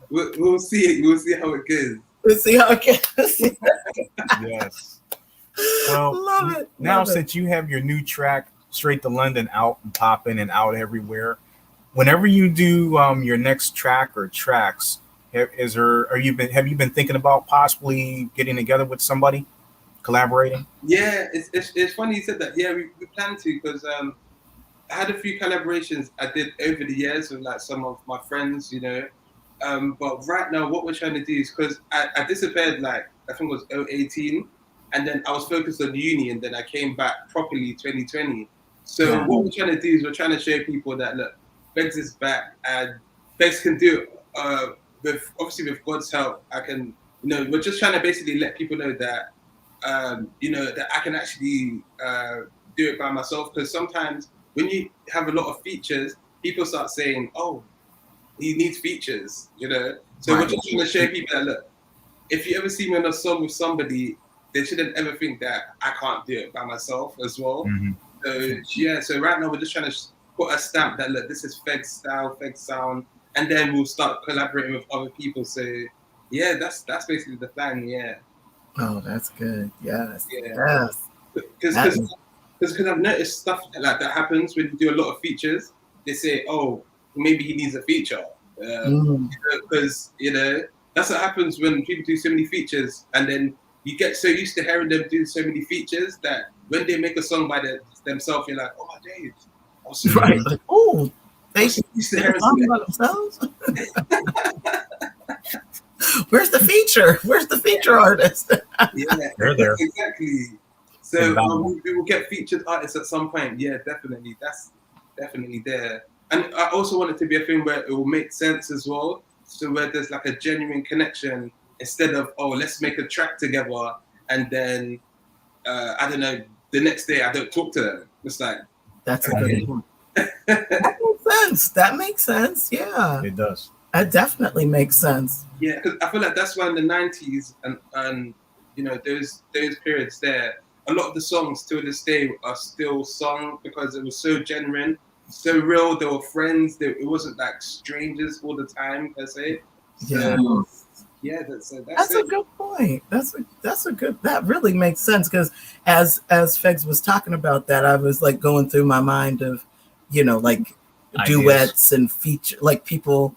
We'll see. We'll see how it goes. We'll see how it goes. Yes. Well, now since you have your new track, Straight to London, out and popping and out everywhere, whenever you do your next track or tracks, have you been thinking about possibly getting together with somebody, collaborating? Yeah, it's funny you said that. Yeah, we plan to, because I had a few collaborations I did over the years with like some of my friends, you know. But right now, what we're trying to do is, because I disappeared, like I think it was 2018, and then I was focused on uni, and then I came back properly 2020. So what we're trying to do is we're trying to show people that look, FEGS is back, and FEGS can do it. With God's help, I can. You know, we're just trying to basically let people know that, you know, that I can actually do it by myself. Because sometimes when you have a lot of features, people start saying, "Oh, he needs features," you know. So we're just trying to show people that look, if you ever see me on a song with somebody, they shouldn't ever think that I can't do it by myself as well. Mm-hmm. So right now we're just trying to put a stamp that look, this is FEGS style, FEGS sound, and then we'll start collaborating with other people. So yeah, that's basically the plan. Yeah. Oh, that's good. Yes. Yeah. Yes. Because I've noticed stuff like that happens when you do a lot of features. They say, oh, maybe he needs a feature. Because you know that's what happens when people do so many features, and then you get so used to hearing them do so many features that when they make a song by themselves, you're like, oh, Dave. Right. Like, oh, they used to hear songs by themselves. Where's the feature? Where's the feature artist? Yeah, they're there. Exactly. So we will get featured artists at some point. Yeah, definitely. That's definitely there. And I also want it to be a thing where it will make sense as well. So where there's like a genuine connection, instead of, oh, let's make a track together and then I don't know, the next day I don't talk to them. It's like, that's a good one. That makes sense. That makes sense. Yeah, It does. that definitely makes sense. Yeah, because I feel like that's why in the 90s and you know those periods there, a lot of the songs to this day are still sung because it was so genuine, so real. They were friends. It wasn't like strangers all the time per se. So yeah, that's a good point. That's a good. That really makes sense because as FEGS was talking about that, I was like going through my mind of, like duets and feature, like people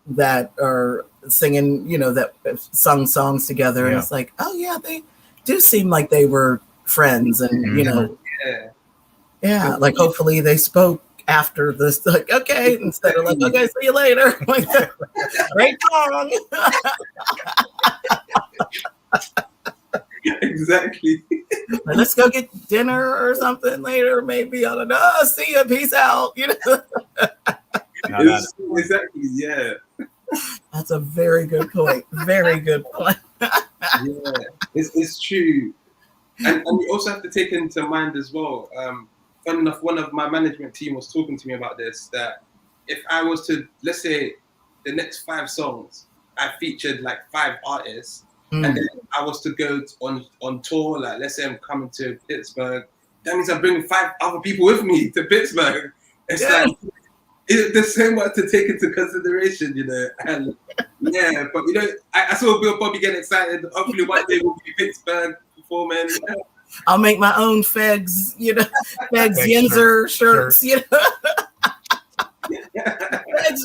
that are singing, that sung songs together, and it's like, oh yeah, they do seem like they were friends, and like hopefully they spoke after this, like, okay, instead of like, okay, see you later. Like, great song. Exactly. Like, let's go get dinner or something later, maybe. I don't know. See you. Peace out. Exactly. Yeah. That's a very good point. Very good point. Yeah, it's true, and we also have to take into mind as well. Fun enough, one of my management team was talking to me about this. That if I was to, let's say, the next 5 songs, I featured like 5 artists, and then I was to go on tour. Like, let's say I'm coming to Pittsburgh, that means I'm bringing 5 other people with me to Pittsburgh. It's like there's so much to take into consideration, and but I saw Bill Bobby get excited. Hopefully one day we'll be Pittsburgh performing. I'll make my own FEGS, FEGS Yinzer shirts, FEGS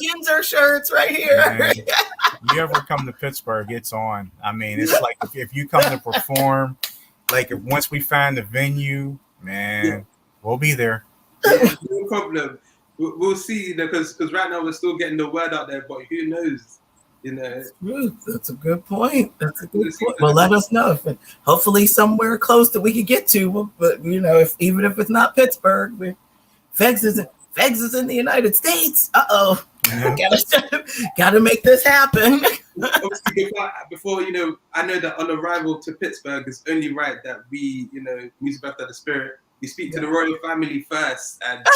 Yinzer shirts right here. Man, you ever come to Pittsburgh, it's on. I mean, it's like if you come to perform, like once we find the venue, man, we'll be there. Yeah, no problem. We'll see, because right now we're still getting the word out there, but who knows? That's a good point. Well, let us know. Hopefully, somewhere close that we could get to. But even if it's not Pittsburgh, FEGS is in the United States. Gotta make this happen. Obviously, before I know that on arrival to Pittsburgh, it's only right that we, Music Birthday of the Spirit, we speak to the royal family first, and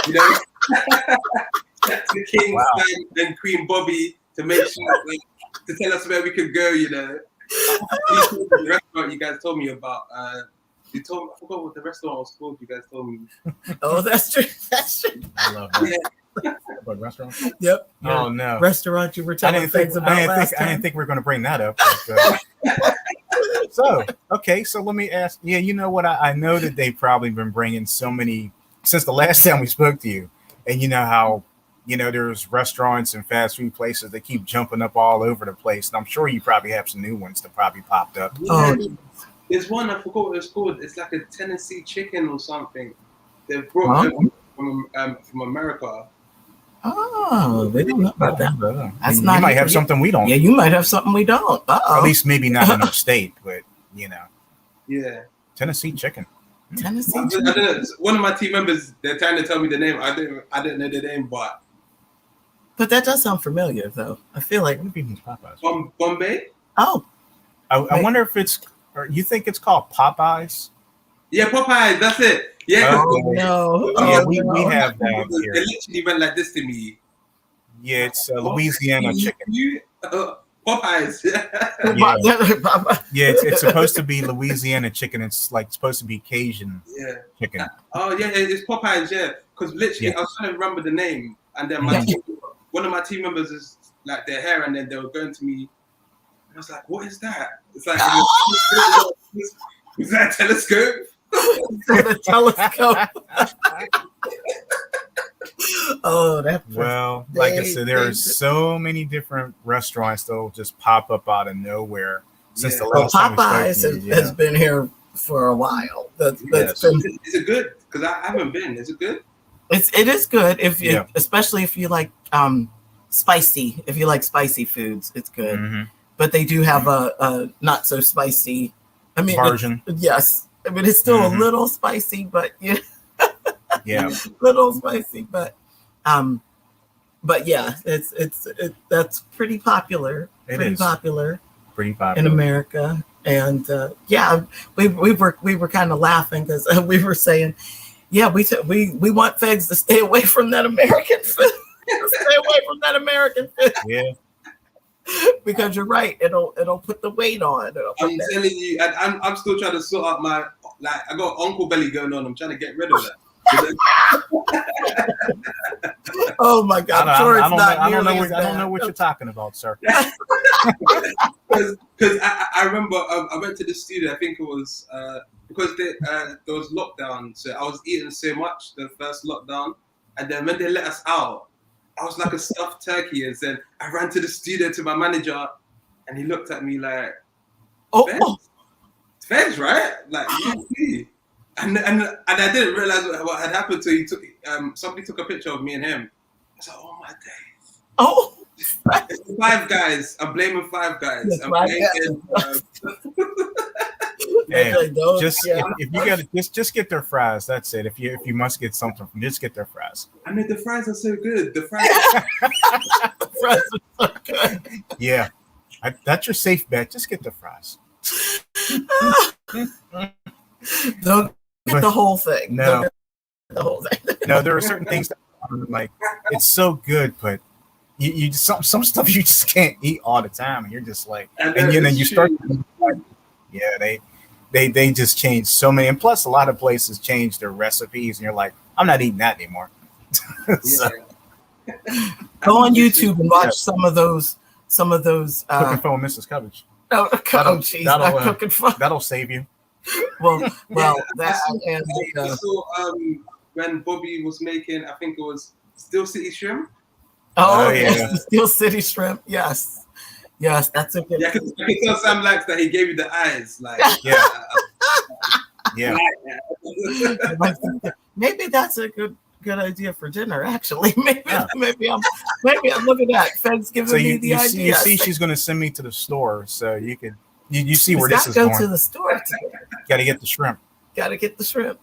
the King and Queen Bobby to make sure, to tell us where we could go. The restaurant you guys told me about. I forgot what the restaurant was called. You guys told me. Oh, that's true. That's true. I love that. What restaurant? Yep. Oh no. Restaurant you were telling things about last time. I didn't think we were going to bring that up. But, so let me ask. Yeah, you know what? I know that they've probably been bringing so many since the last time we spoke to you, and you know how there's restaurants and fast food places that keep jumping up all over the place, and I'm sure you probably have some new ones that probably popped up. Yeah. There's one, I forgot what it's called. It's like a Tennessee chicken or something. They've brought from America. Oh, they don't know about that. That's not. You might have something we don't. Yeah, you might have something we don't. At least maybe not in our state, but Yeah. Tennessee chicken. Tennessee. I don't know. One of my team members, they're trying to tell me the name. I didn't know the name, but that does sound familiar, though. I feel like Popeyes. Bombay. Oh, I wonder if it's. Or you think it's called Popeyes? Yeah, Popeyes. That's it. Yeah. Oh, no. Yeah, we have that here. They literally went like this to me. Yeah, it's Louisiana chicken. Popeyes. Yeah, it's supposed to be Louisiana chicken. It's like supposed to be Cajun chicken. Oh yeah, it's Popeyes. Yeah, because literally I was trying to remember the name, and then one of my team members is like their hair, and then they were going to me. I was like, "What is that?" It's like, "Is that a telescope?" The telescope. Well, like I said, there are so many different restaurants that'll just pop up out of nowhere since the last time we spoke to you. has been here for a while. Is it good? Because I haven't been. Is it good? It is good especially if you like spicy. If you like spicy foods, it's good. Mm-hmm. But they do have a not so spicy. Version. Yes, it's still a little spicy, but little spicy, but yeah, it's that's pretty popular. Pretty popular in America, and we were kind of laughing because we were saying, Yeah, we want FEGS to stay away from that American food. Stay away from that American food. Yeah. Because you're right, it'll put the weight on. I'm telling you, and I'm still trying to sort out my, like, I got uncle belly going on. I'm trying to get rid of that. Oh my God! I don't know not what you're talking about, sir. Because I remember I went to the studio. I think it was because there was lockdown, so I was eating so much the first lockdown, and then when they let us out, I was like a stuffed turkey, and then I ran to the studio to my manager, and he looked at me like, Oh, FEGS, right? Like, you see. And I didn't realize what had happened to he took somebody took a picture of me and him. I was like, oh my days. oh. It's Five Guys. I'm blaming Five Guys. Yes, I'm Five blaming, Hey, Those- just yeah. if you got just get their fries. That's it. If you must get something, just get their fries. I mean, the fries are so good. The fries. Yeah, that's your safe bet. Just get the fries. Don't get the whole thing. No. Don't get the whole thing. No, there are certain things that like it's so good, but you just, some stuff you just can't eat all the time, and you're just like, and you start. Yeah, they just change so many, and plus a lot of places change their recipes, and you're like, I'm not eating that anymore. So, Go on YouTube and watch some of those. cooking fun with Mrs. Covage. Oh, jeez, not cooking fun. That'll save you. Well, Yeah, that I and saw when Bobby was making, I think it was Steel City Shrimp. oh yeah. yes, the Steel City Shrimp. Yes, that's a good. Yeah, because I can tell Sam likes that he gave you the eyes. Like, Yeah, yeah. Maybe that's a good idea for dinner. Actually, maybe Yeah. maybe I'm looking at FEGS giving So me the you idea. see, she's going to send me to the store, so you can you see where Let's this is not go going. to the store today. Got to get the shrimp. Got to get the shrimp.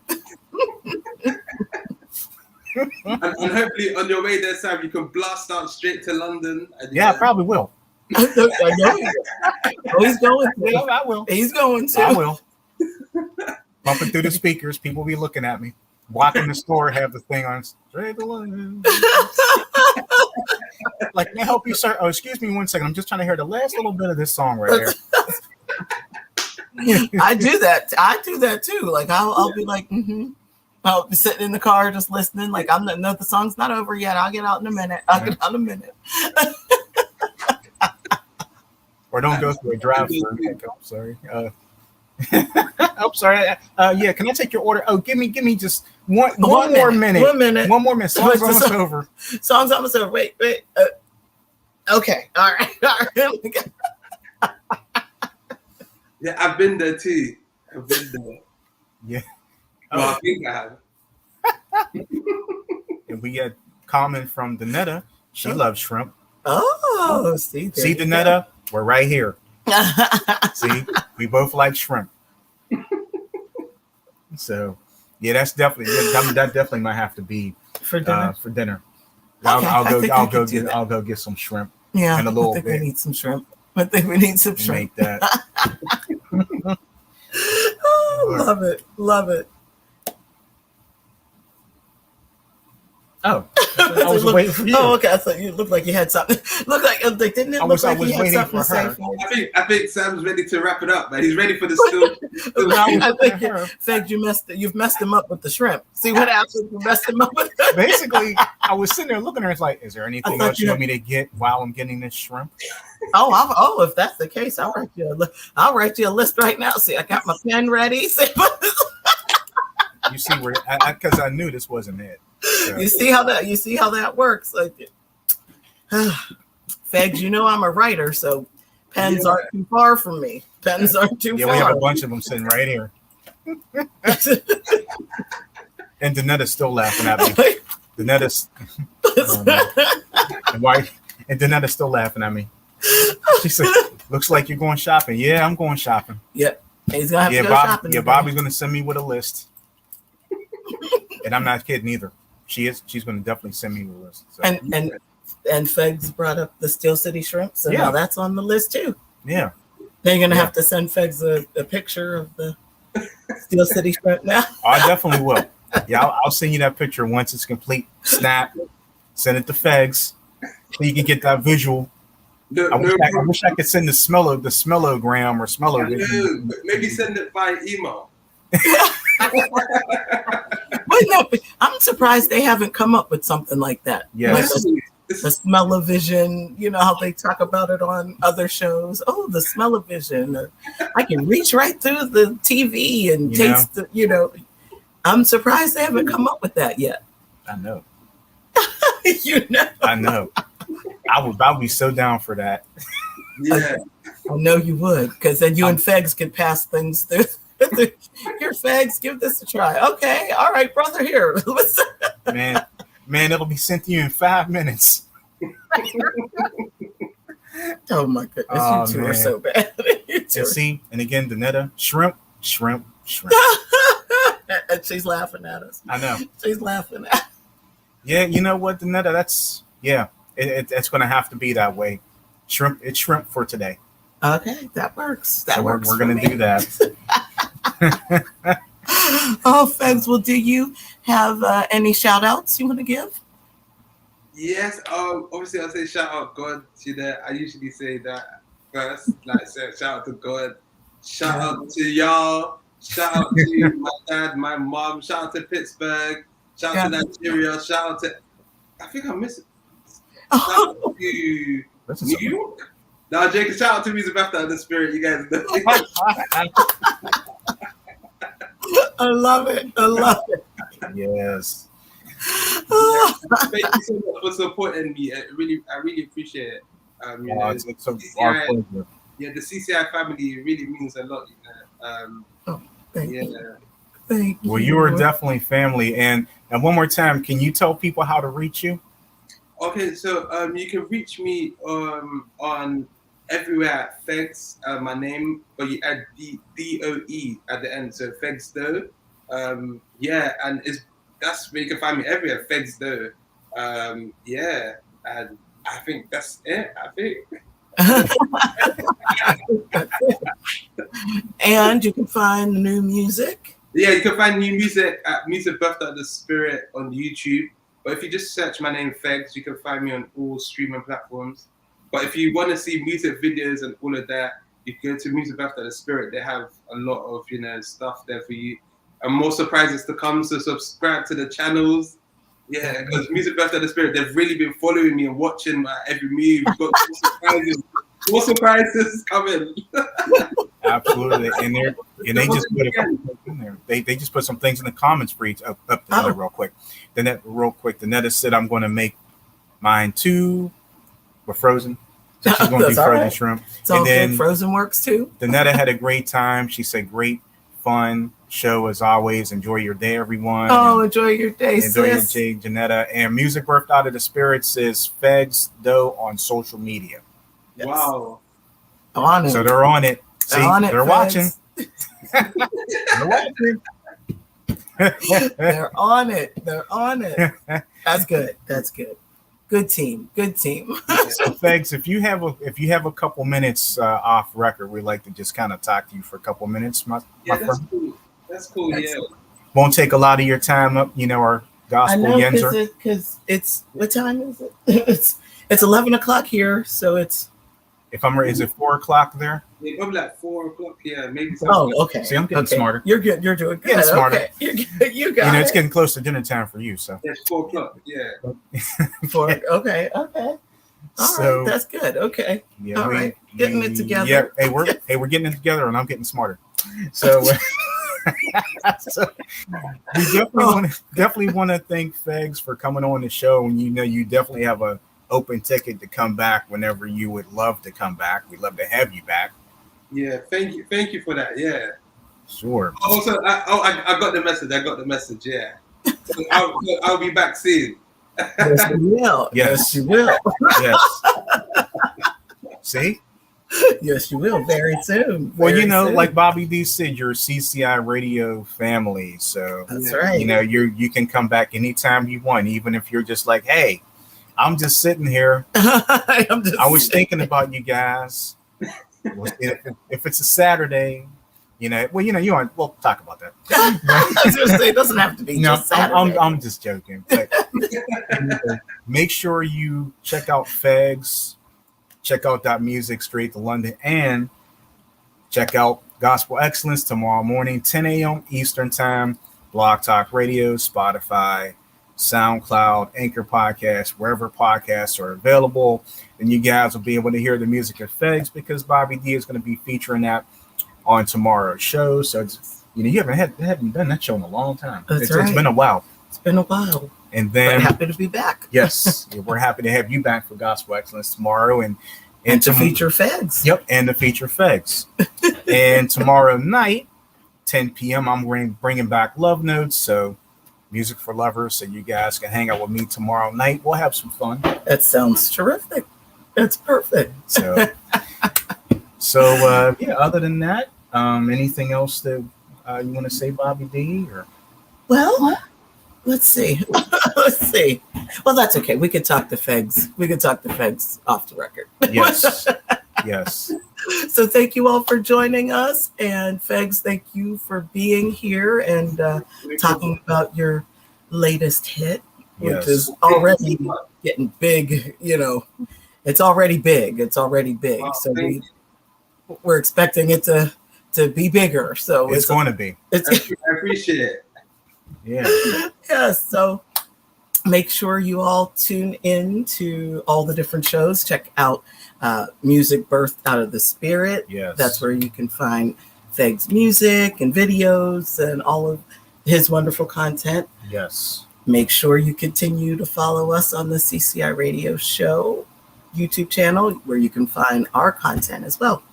and hopefully on your way there, Sam, you can blast out straight to London. And, Yeah, I probably will. I know he will. Oh, he's going Yeah, to. I will. He's going to. I will. Bumping through the speakers, people be looking at me. Walking the store, have the thing on straight to London. Like, can I help you, sir? Oh, excuse me 1 second. I'm just trying to hear the last little bit of this song right here. I do that. I do that too. Like I'll be like, I'll be sitting in the car just listening. Like no, the song's not over yet. I'll get out in a minute. Or don't go through a drive-through. Like, oh, sorry. I'm sorry. Yeah, can I take your order? Oh, give me just one more minute. 1 minute. One more minute. Song's almost over. Song's almost over. Wait. Okay. All right. Yeah, I've been there too. I've been there. Yeah. Well, I think I have. And we get comment from Danetta. She loves shrimp. Oh, see, Danetta, we're right here. See, we both like shrimp. So, yeah, that's definitely that definitely might have to be for dinner. Okay, I'll go get some shrimp. Yeah, in a little I think bit. we need some shrimp. I think we need some shrimp. Make that. Oh, love it. Oh, I was waiting for you. Oh, okay. I thought you looked like you had something. Looked like didn't it? I was you had waiting something for to say her. for I think Sam's ready to wrap it up, man. He's ready for the still. I think you've messed him up with the shrimp. See what happens? You messed him up with the Basically, I was sitting there looking at her. It's like, is there anything else you want me to get while I'm getting this shrimp? Oh, if that's the case, I'll write you a list right now. See, I got my pen ready. See, You see where? Because I knew this wasn't it. So. You see how that works. Like, FEGS, you know I'm a writer, so pens aren't too far from me. Pens aren't too far. Yeah, we have a bunch of them sitting right here. And Danetta's still laughing at me. Danetta's and Danetta's still laughing at me. She said, "Looks like you're going shopping." Yeah, I'm going shopping. Yep, he's gonna have to go shopping. Yeah, Bobby's gonna send me with a list, and I'm not kidding either. She's going to definitely send me with a list. So. And FEGS brought up the Steel City Shrimp, so now that's on the list too. Yeah. Then you're gonna have to send FEGS a picture of the Steel City Shrimp now. I definitely will. Yeah, I'll send you that picture once it's complete. Snap, send it to FEGS so you can get that visual. I wish I could send the smellogram or smellovision. Maybe send it by email. But no, I'm surprised they haven't come up with something like that. Yes. Like the smell-o-vision, you know how they talk about it on other shows. Oh, the smell-o-vision. Or I can reach right through the TV and taste the, you know. I'm surprised they haven't come up with that yet. I know. You know. I know. I'll be so down for that. Yeah. I know you would, because then you and FEGS can pass things through. Here, FEGS, give this a try. Okay, all right, brother, here. Man, it'll be sent to you in 5 minutes. Oh my goodness, you two are so bad. And see, and again, Danetta, shrimp. And she's laughing at us. I know. She's laughing at us. Yeah, you know what, Danetta, that's it's going to have to be that way. It's shrimp for today. Okay, that works. That works. We're going to do that. Oh, FEGS, well, do you have any shout outs you want to give? Yes, obviously I'll say shout out God to that. I usually say that first, like say shout out to God, shout out to y'all, shout out to my dad, my mom, shout out to Pittsburgh, shout out to Nigeria, shout out to, I think I missed it. Shout out to New York. Now, Jacob, shout out to Music After the Spirit, you guys know. I love it. Yes. Thank you so much for supporting me. I really appreciate it. It's our pleasure. Yeah, the CCI family really means a lot. Thank you. Thank you. Well, you are definitely family. And one more time, can you tell people how to reach you? Okay, so you can reach me on everywhere at FEGS, my name, but you add DOE at the end, so FEGS Doe. And that's where you can find me everywhere, FEGS Doe. And I think that's it. And you can find the new music. Yeah, you can find new music at Music Birthday of the Spirit on YouTube. But if you just search my name, FEGS, you can find me on all streaming platforms. But if you want to see music videos and all of that, you can go to Music After the Spirit. They have a lot of stuff there for you, and more surprises to come. So subscribe to the channels. Yeah, because Music After the Spirit, they've really been following me and watching my every move. We've got more surprises coming. Absolutely, and they just put a couple things in there. They just put some things in the comments for each up the real quick. The Netta said, "I'm going to make mine too." We're frozen. So she's going to do frozen shrimp. It's all good. Frozen works too. Danetta had a great time. She said, great, fun show as always. Enjoy your day, everyone. Oh, enjoy your day, enjoy your day, Janetta. And Music Birthed Out of the Spirits is FEGS Doe on social media. Yes. Wow. On it. So they're on it. See, they're watching. They're watching. They're on it. That's good. Good team. So, FEGS, if you have a couple minutes off record, we'd like to just kind of talk to you for a couple minutes, my friend. That's cool. Yeah. Won't take a lot of your time up. Our gospel yenzer. Because it's what time is it? It's 11 o'clock here, so it's. If I'm right, is it 4 o'clock there? Yeah, probably like 4 o'clock. Yeah, maybe. Okay. See, I'm getting smarter. You're good. You're doing good. Getting smarter. Okay. You got it. It's getting close to dinner time for you. So. It's 4 o'clock. Yeah. Okay. All right. That's good. Okay. Yeah, all right. Getting it together. Yeah. We're getting it together, and I'm getting smarter. So. We definitely want to thank FEGS for coming on the show, and you definitely have a open ticket to come back whenever you would love to come back. We'd love to have you back. Yeah, thank you for that. Yeah, sure. Also, I got the message. Yeah, so I'll be back soon. Yes, you will. Yes, you will. Yes. See. Yes, you will very soon. Well, soon. Like Bobby D said, you're a CCI radio family, so that's right. You can come back anytime you want, even if you're just like, hey, I'm just sitting here. I was thinking about you guys. If it's a Saturday, We'll talk about that. I was going to say, it doesn't have to be just Saturday. I'm just joking. But make sure you check out FEGS, check out that music straight to London, and check out Gospel Excellence tomorrow morning, 10 a.m. Eastern Time, Blog Talk Radio, Spotify, SoundCloud, Anchor Podcasts, wherever podcasts are available. And you guys will be able to hear the music of FEGS because Bobby D is going to be featuring that on tomorrow's show. So you haven't done that show in a long time. That's right. It's been a while. It's been a while. And then but happy to be back. Yes, we're happy to have you back for Gospel Excellence tomorrow and to feature FEGS. Yep, and to feature FEGS. And tomorrow night, 10 p.m. I'm bringing back Love Notes, so music for lovers, so you guys can hang out with me tomorrow night. We'll have some fun. That sounds terrific. That's perfect. So other than that, anything else that you want to say, Bobby D? Or let's see. Well, that's okay. We could talk the FEGS off the record. Yes. Yes. So thank you all for joining us, and FEGS, thank you for being here and talking about your latest hit, which is already getting big. It's already big. So we're expecting it to be bigger. So it's going to be. I appreciate it. Yeah. Yes. So make sure you all tune in to all the different shows. Check out Music Birthed Out of the Spirit. Yes. That's where you can find FEGS music and videos and all of his wonderful content. Yes. Make sure you continue to follow us on the CCI Radio Show YouTube channel, where you can find our content as well.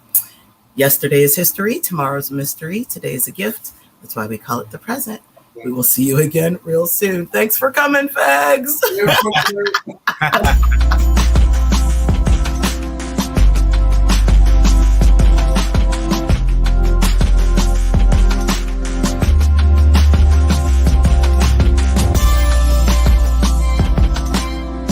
Yesterday is history. Tomorrow's a mystery. Today is a gift. That's why we call it the present. We will see you again real soon. Thanks for coming, FEGS.